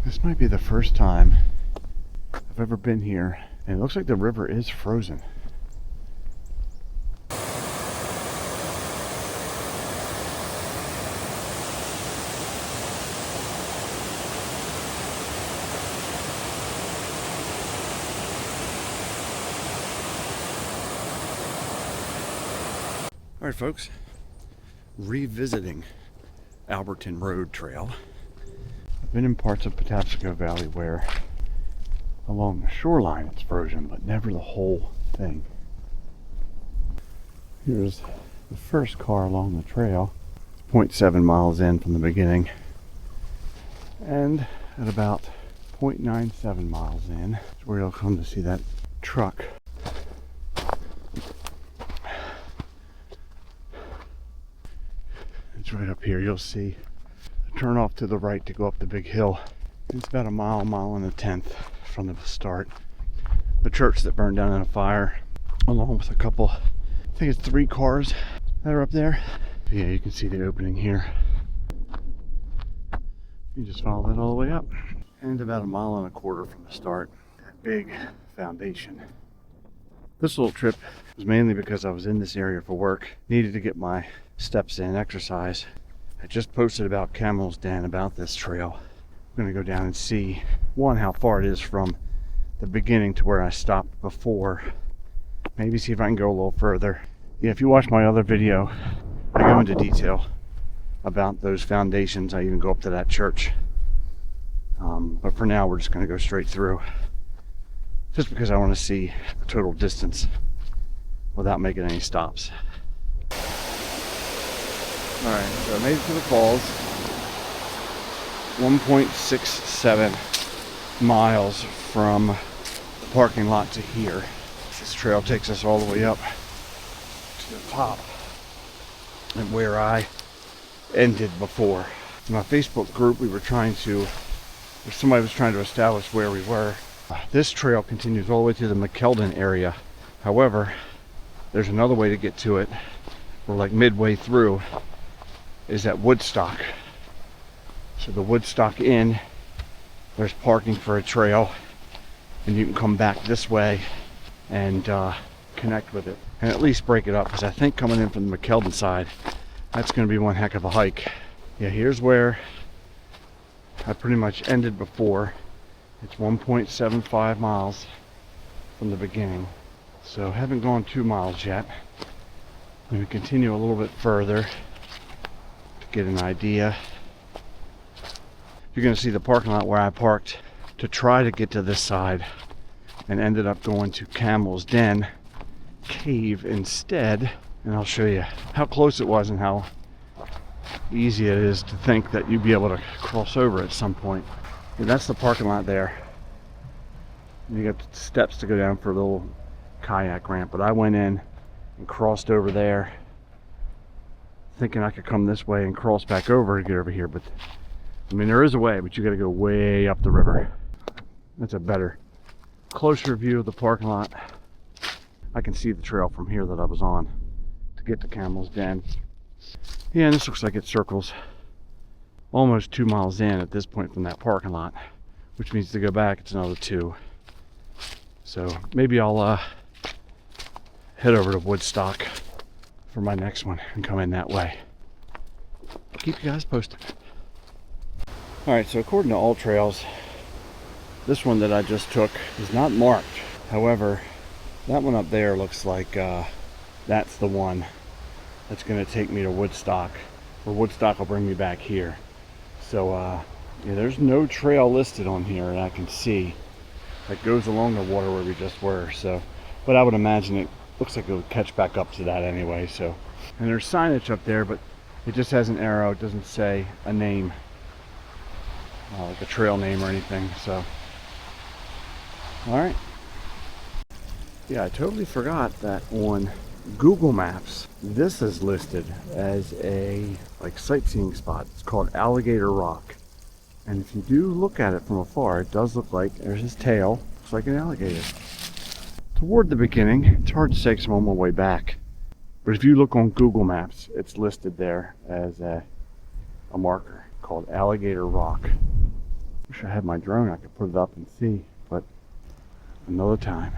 This might be the first time I've ever been here, and it looks like the river is frozen. All right, folks, revisiting Alberton Road Trail. I've been in parts of Patapsco Valley where along the shoreline it's frozen, but never the whole thing. Here's the first car along the trail. It's 0.7 miles in from the beginning, and at about 0.97 miles in is where you'll come to see that truck. It's right up here. You'll see the turn off to the right to go up the big hill. It's about a mile and a tenth from the start. The church that burned down in a fire, along with a couple, I think it's 3 cars that are up there. But yeah, you can see the opening here. You just follow that all the way up. And about a mile and a quarter from the start, that big foundation. This little trip was mainly because I was in this area for work, needed to get my steps in, exercise. I just posted about Camel's Den, about this trail. I'm gonna go down and see, one, how far it is from the beginning to where I stopped before. Maybe see if I can go a little further. Yeah, if you watch my other video, I go into detail about those foundations. I even go up to that church. But for now, we're just gonna go straight through, just because I want to see the total distance without making any stops. Alright, so I made it to the falls. 1.67 miles from the parking lot to here. This trail takes us all the way up to the top and where I ended before. In my Facebook group, somebody was trying to establish where we were. This trail continues all the way to the McKeldin area. However, there's another way to get to it. We're like midway through is at Woodstock. So the Woodstock Inn, there's parking for a trail, and you can come back this way and connect with it, and at least break it up, because I think coming in from the McKeldin side, that's going to be one heck of a hike. Yeah, here's where I pretty much ended before. It's 1.75 miles from the beginning, so haven't gone 2 miles yet. I'm going to continue a little bit further to get an idea. You're going to see the parking lot where I parked to try to get to this side, and ended up going to Camel's Den cave instead, and I'll show you how close it was and how easy it is to think that you'd be able to cross over at some point. And that's the parking lot there. You got the steps to go down for a little kayak ramp, but I went in and crossed over there thinking I could come this way and cross back over to get over here, but I mean, there is a way, but you got to go way up the river. That's a better, closer view of the parking lot. I can see the trail from here that I was on to get to Camel's Den. Yeah, and this looks like it circles almost 2 miles in at this point from that parking lot, which means to go back it's another 2. So maybe I'll head over to Woodstock for my next one and come in that way. I'll keep you guys posted. Alright, so according to All Trails, this one that I just took is not marked. However, that one up there looks like that's the one that's going to take me to Woodstock, or Woodstock will bring me back here. So yeah, there's no trail listed on here that I can see that goes along the water where we just were. So, but I would imagine it looks like it would catch back up to that anyway. So, and there's signage up there, but it just has an arrow. It doesn't say a name, like a trail name or anything. So, all right. Yeah, I totally forgot that on Google Maps, this is listed as a sightseeing spot. It's called Alligator Rock, and if you do look at it from afar, it does look like there's his tail. Looks like an alligator. Toward the beginning, it's hard to say because I'm on my way back, but if you look on Google Maps, it's listed there as a marker called Alligator Rock. I'll Wish I had my drone, I could put it up and see, but another time.